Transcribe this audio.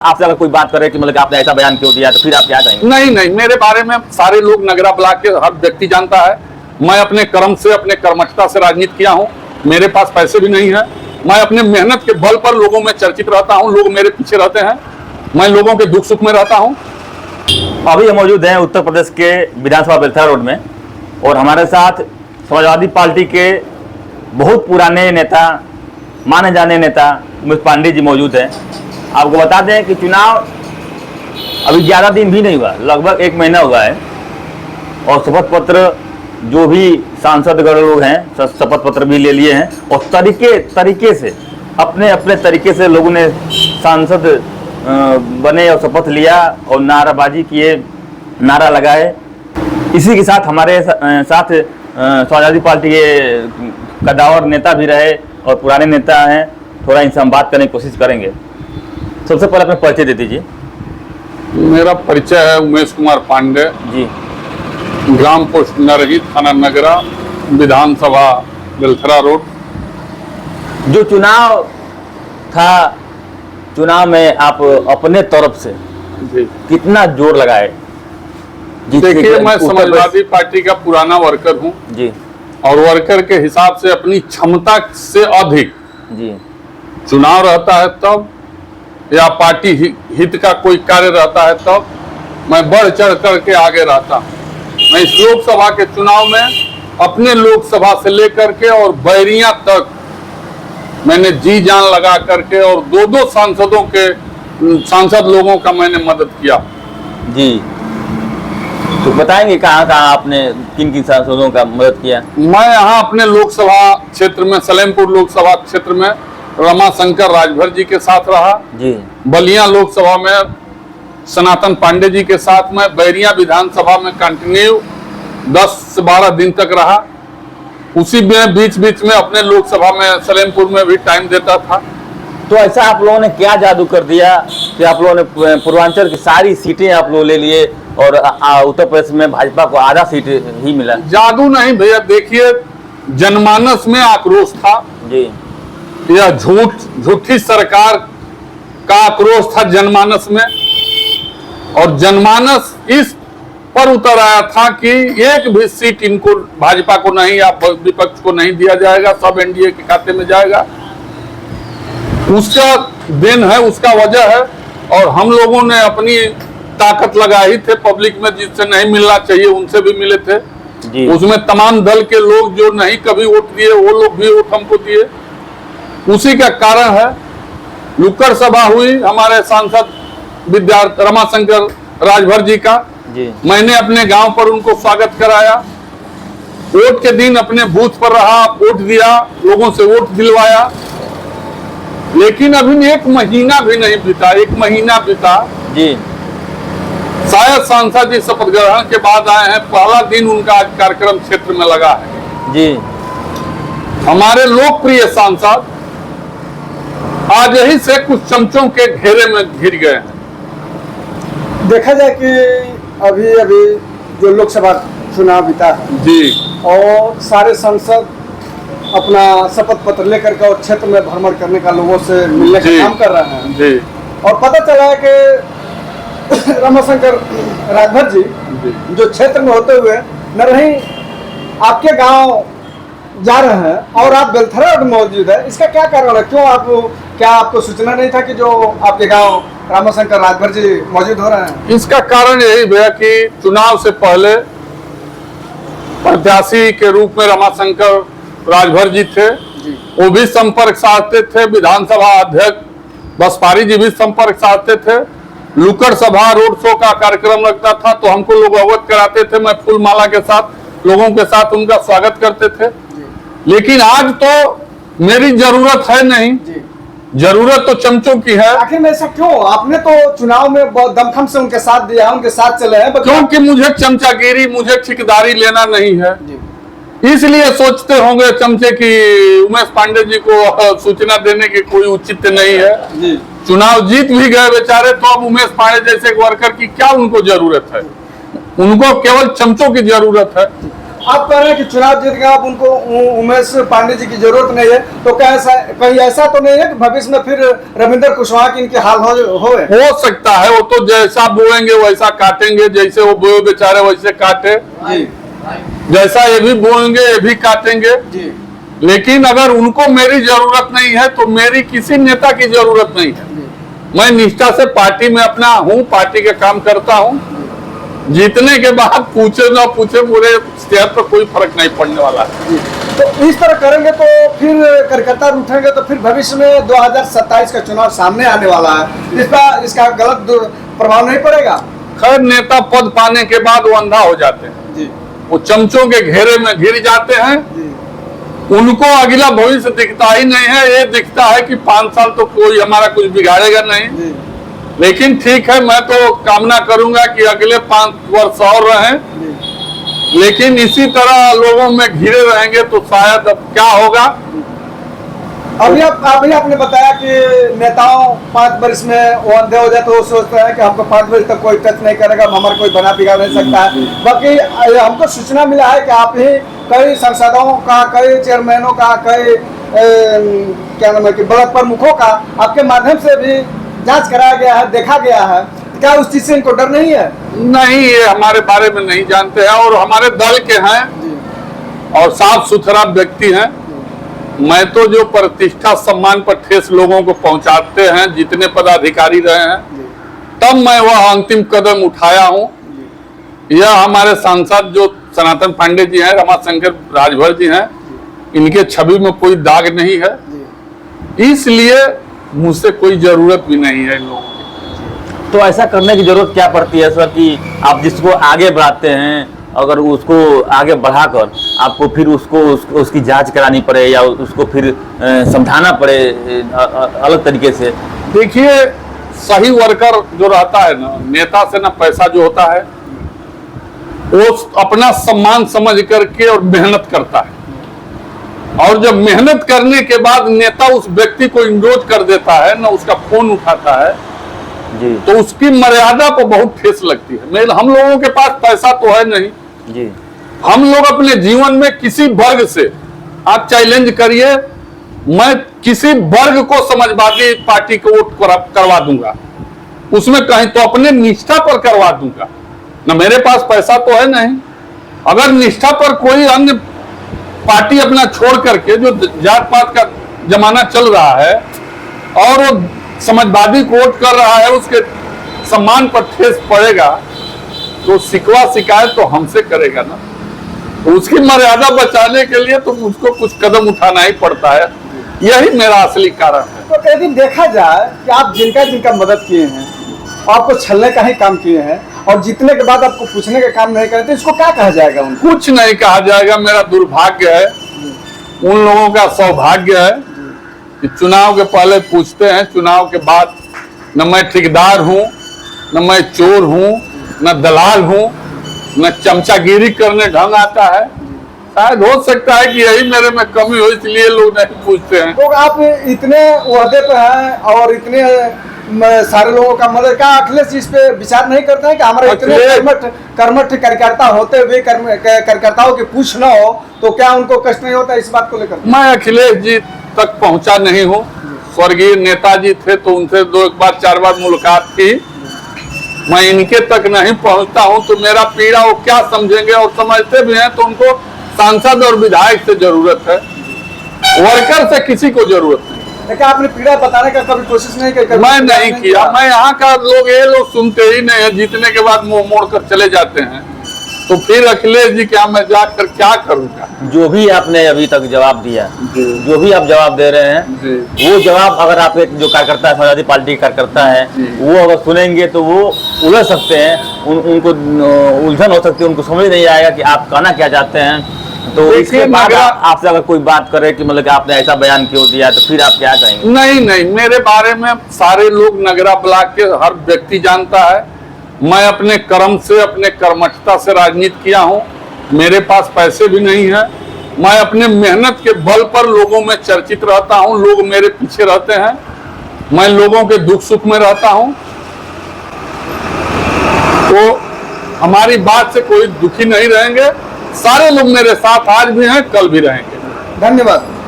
आपसे अगर कोई बात करे कि मतलब आपने ऐसा बयान क्यों दिया, तो फिर आप क्या कहेंगे? नहीं, मेरे बारे में सारे लोग नगरा ब्लॉक के हर व्यक्ति जानता है। मैं अपने कर्म से, अपने कर्मठता से राजनीति किया हूँ। मेरे पास पैसे भी नहीं है। मैं अपने मेहनत के बल पर लोगों में चर्चित रहता हूँ। लोग मेरे पीछे रहते हैं। मैं लोगों के दुख सुख में रहता हूँ। अभी हम मौजूद हैं उत्तर प्रदेश के विधानसभा बेलथरा रोड में, और हमारे साथ समाजवादी पार्टी के बहुत पुराने नेता, माने जाने नेता उमेश पांडे जी मौजूद हैं। आपको बता दें कि चुनाव अभी ज़्यादा दिन भी नहीं हुआ, लगभग 1 महीना हुआ है, और शपथ पत्र जो भी सांसदगण लोग हैं शपथ पत्र भी ले लिए हैं, और तरीके से अपने तरीके से लोगों ने सांसद बने और शपथ लिया और नाराबाजी किए, नारा लगाए। इसी के साथ हमारे साथ समाजवादी पार्टी के कदावर नेता भी रहे और पुराने नेता हैं। थोड़ा इनसे हम बात करने की कोशिश करेंगे। सबसे पहले अपना परिचय दे दीजिए। मेरा परिचय है उमेश कुमार पांडे जी, ग्राम पोस्ट नरही, थाना नगरा, विधानसभा बेलथरा रोड। जो चुनाव था, चुनाव में आप अपने तरफ से जी कितना जोर लगाए? देखिए, मैं समाजवादी पार्टी का पुराना वर्कर हूं जी, और वर्कर के हिसाब से अपनी क्षमता से अधिक जी, चुनाव रहता है तब, या पार्टी हित का कोई कार्य रहता है तब मैं बढ़ चढ़ करके आगे रहता हूं। मैं इस लोकसभा के चुनाव में अपने लोकसभा से लेकर के और बैरिया तक मैंने जी जान लगा करके, और दो सांसद लोगों का मैंने मदद किया जी। तो बताएंगे कहाँ आपने किन किन सांसदों का मदद किया? मैं यहाँ अपने लोकसभा क्षेत्र में, सलेमपुर लोकसभा क्षेत्र में रमाशंकर राजभर जी के साथ रहा जी, बलिया लोकसभा में सनातन पांडे जी के साथ में, बैरिया विधानसभा में कंटिन्यू 10 से 12 दिन तक रहा। उसी में बीच बीच में अपने लोकसभा में सलेमपुर में भी टाइम देता था। तो ऐसा आप लोगों ने क्या जादू कर दिया कि आप लोगों ने पूर्वांचल की सारी सीटें आप लोग ले लिए और उत्तर प्रदेश में भाजपा को आधा सीट ही मिला? जादू नहीं भैया, देखिए जनमानस में आक्रोश था जी, यह झूठी सरकार का आक्रोश था जनमानस में, और जनमानस इस पर उतर आया था कि एक भी सीट इनको भाजपा को नहीं या विपक्ष को नहीं दिया जाएगा, सब एनडीए के खाते में जाएगा। उसका देन है, उसका वजह है, और हम लोगों ने अपनी ताकत लगाई थे पब्लिक में, जिससे नहीं मिलना चाहिए उनसे भी मिले थे जी। उसमें उसमें तमाम दल के लोग जो नहीं कभी वोट दिए वो लोग भी वोट हमको दिए। उसी का कारण है। लुक्कड़ सभा हुई हमारे सांसद रमाशंकर राजभर जी का जी। मैंने अपने गांव पर उनको स्वागत कराया। वोट के दिन अपने बूथ पर रहा, वोट दिया, लोगों से वोट दिलवाया। लेकिन अभी 1 महीना भी नहीं बीता, 1 महीना बीता जी, शायद सांसद जी शपथ ग्रहण के बाद आए हैं, पहला दिन उनका आज कार्यक्रम क्षेत्र में लगा है जी। हमारे लोकप्रिय सांसद आज यही से कुछ चमचों के घेरे में घिर गए हैं। देखा जाए कि अभी जो लोकसभा चुनाव बीता है जी, और सारे सांसद अपना शपथ पत्र लेकर के और क्षेत्र में भ्रमण करने का, लोगों से मिलने का काम कर रहे हैं जी। और पता चला है कि रमाशंकर राजभर जी जो क्षेत्र में होते हुए नरही आपके गांव जा रहे हैं और आप बेलथरा रोड मौजूद है, इसका क्या कारण है? क्या आपको सूचना नहीं था कि जो आपके गांव रमाशंकर राजभर जी मौजूद हो रहे हैं? इसका कारण यही भैया कि चुनाव से पहले प्रत्याशी के रूप में रमाशंकर राजभर जी थे, वो भी संपर्क साधते थे। विधानसभा अध्यक्ष बसपारी जी भी संपर्क साधते थे। लुक्कड़ सभा रोड शो का कार्यक्रम रखता था तो हमको लोग अवगत कराते थे। मैं फूल माला के साथ लोगों के साथ उनका स्वागत करते थे। लेकिन आज तो मेरी जरूरत है नहीं, जरूरत तो चमचों की है। आखिर में ऐसा क्यों? आपने तो चुनाव में बहुत दमखम से उनके साथ दिया, उनके साथ चले हैं। क्योंकि मुझे चमचागिरी, मुझे ठेकेदारी लेना नहीं है। इसलिए सोचते होंगे चमचे की उमेश पांडे जी को सूचना देने की कोई उचित नहीं है। चुनाव जीत भी गए बेचारे, तो अब उमेश पांडे जैसे वर्कर की क्या उनको जरूरत है? उनको केवल चमचों की जरूरत है। आप कह रहे हैं कि चुनाव जीत गए, अब उनको उमेश पांडे जी की जरूरत नहीं है, तो क्या ऐसा कहीं ऐसा तो नहीं है कि भविष्य में फिर रविंद्र कुशवाहा की इनके हाल हो सकता है। वो तो जैसा बोएंगे वैसा काटेंगे, जैसे वो बोए बेचारे वैसे काटे जी, जैसा ये भी बोएंगे ये भी काटेंगे जी, लेकिन अगर उनको मेरी जरूरत नहीं है तो मेरी किसी नेता की जरूरत नहीं है। मैं निष्ठा से पार्टी में अपना हूँ, पार्टी का काम करता हूँ। जीतने के बाद पूछे ना पूछे पूरे सेहत पर कोई फर्क नहीं पड़ने वाला है। तो इस तरह करेंगे तो फिर करकतर उठेंगे तो फिर भविष्य में 2027 का चुनाव सामने आने वाला है, इसका गलत प्रभाव नहीं पड़ेगा? खैर, नेता पद पाने के बाद वो अंधा हो जाते हैं जी, वो चमचों के घेरे में घिर जाते हैं जी, उनको अगला भविष्य दिखता ही नहीं है। ये दिखता है कि 5 साल तो कोई हमारा कुछ बिगाड़ेगा नहीं। जी, लेकिन ठीक है, मैं तो कामना करूंगा कि अगले 5 वर्ष और रहें, जी। लेकिन इसी तरह लोगों में घिरे रहेंगे तो शायद अब क्या होगा। अभी आपने बताया कि नेताओं 5 वर्ष में वो अंधे हो जाए तो वो सोचते हैं कि हमको 5 वर्ष तक कोई टच नहीं करेगा, हमारा कोई बना बिगाड़ नहीं सकता है। बाकी हमको सूचना मिला है कि आप ही कई सांसदों का, कई चेयरमैनों का, कई क्या नाम है कि ब्लॉक प्रमुखों का आपके माध्यम से भी जांच कराया गया है, देखा गया है। क्या उस चीज से इनको डर नहीं है? नहीं, ये हमारे बारे में नहीं जानते हैं और हमारे दल के हैं और साफ सुथरा व्यक्ति हैं। मैं तो जो प्रतिष्ठा सम्मान पर ठेस लोगों को पहुंचाते हैं, जितने पदाधिकारी रहे हैं, तब मैं वह अंतिम कदम उठाया हूं। यह हमारे सांसद जो सनातन पांडे जी हैं, रमाशंकर राजभर जी हैं, इनके छवि में कोई दाग नहीं है, इसलिए मुझसे कोई जरूरत भी नहीं है इन लोगों की। तो ऐसा करने की जरूरत क्या पड़ती है सर कि आप जिसको आगे बढ़ाते हैं, अगर उसको आगे बढ़ाकर आपको फिर उसकी जांच करानी पड़े या उसको फिर समझाना पड़े अलग तरीके से? देखिए, सही वर्कर जो रहता है ना, नेता से ना पैसा जो होता है, वो अपना सम्मान समझ करके और मेहनत करता है। और जब मेहनत करने के बाद नेता उस व्यक्ति को इंडोज कर देता है ना, उसका फोन उठाता है जी, तो उसकी मर्यादा को बहुत ठेस लगती है। हम लोगों के पास पैसा तो है नहीं जी, हम लोग अपने जीवन में किसी वर्ग से आप चैलेंज करिए, मैं किसी वर्ग को समाजवादी पार्टी को वोट करवा दूंगा, उसमें कहीं तो अपने निष्ठा पर करवा दूंगा ना। मेरे पास पैसा तो है नहीं। अगर निष्ठा पर कोई अन्य पार्टी अपना छोड़ करके, जो जात पात का जमाना चल रहा है और वो समाजवादी को वोट कर रहा है, उसके सम्मान पर ठेस पड़ेगा तो शिकवा शिकायत तो हमसे करेगा ना। तो उसकी मर्यादा बचाने के लिए तो मुझको कुछ कदम उठाना ही पड़ता है। यही मेरा असली कारण है। तो यदि देखा जाए कि आप जिनका मदद किए हैं, आपको छलने का ही काम किए हैं और जीतने के बाद आपको पूछने का काम नहीं करते, इसको क्या कहा जाएगा? उनको कुछ नहीं कहा जाएगा। मेरा दुर्भाग्य है, उन लोगों का सौभाग्य है कि चुनाव के पहले पूछते हैं, चुनाव के बाद न मैं ठेकेदार हूँ, न मैं चोर हूँ, न दलाल हूँ, न चमचागिरी करने ढंग आता है। शायद हो सकता है कि यही मेरे में कमी हो, इसलिए लोग नहीं पूछते हैं। तो आप इतने ओहदे पे हैं और इतने सारे लोगों का मदद, क्या अखिलेश इस पे विचार नहीं करते हैं कि हमारे इतने कर्मठ कार्यकर्ता होते हुए कार्यकर्ताओं की पूछ न हो तो क्या उनको कष्ट नहीं होता? इस बात को लेकर मैं अखिलेश जी तक पहुंचा नहीं हूँ। स्वर्गीय नेताजी थे तो उनसे 2 बार 4 बार मुलाकात की, मैं इनके तक नहीं पहुंचता हूं तो मेरा पीड़ा वो क्या समझेंगे, और समझते भी हैं तो उनको सांसद और विधायक से जरूरत है, वर्कर से किसी को जरूरत नहीं। लेकिन आपने पीड़ा बताने का कभी कोशिश नहीं की? मैं नहीं किया। मैं यहाँ का लोग, ये लोग सुनते ही नहीं है, जीतने के बाद मुंह मोड़ कर चले जाते हैं। तो फिर अखिलेश जी क्या मैं जाकर क्या करूंगा? जो भी आपने अभी तक जवाब दिया, जो भी आप जवाब दे रहे हैं, वो जवाब अगर आप एक जो कार्यकर्ता है, समाजवादी पार्टी कार्यकर्ता है, वो अगर सुनेंगे तो वो उलझ सकते हैं, उनको उलझन हो सकती है, उनको समझ नहीं आएगा कि आप कहना क्या चाहते हैं। तो इसके बाद आपसे अगर कोई बात करे कि मतलब कि आपने ऐसा बयान क्यों दिया, तो फिर आप क्या कहेंगे? नहीं, मेरे बारे में सारे लोग, नगरा ब्लॉक के हर व्यक्ति जानता है। मैं अपने कर्म से, अपने कर्मठता से राजनीति किया हूं। मेरे पास पैसे भी नहीं है। मैं अपने मेहनत के बल पर लोगों में चर्चित रहता हूं, लोग मेरे पीछे रहते हैं। मैं लोगों के दुख सुख में रहता हूं, तो हमारी बात से कोई दुखी नहीं रहेंगे। सारे लोग मेरे साथ आज भी हैं, कल भी रहेंगे। धन्यवाद।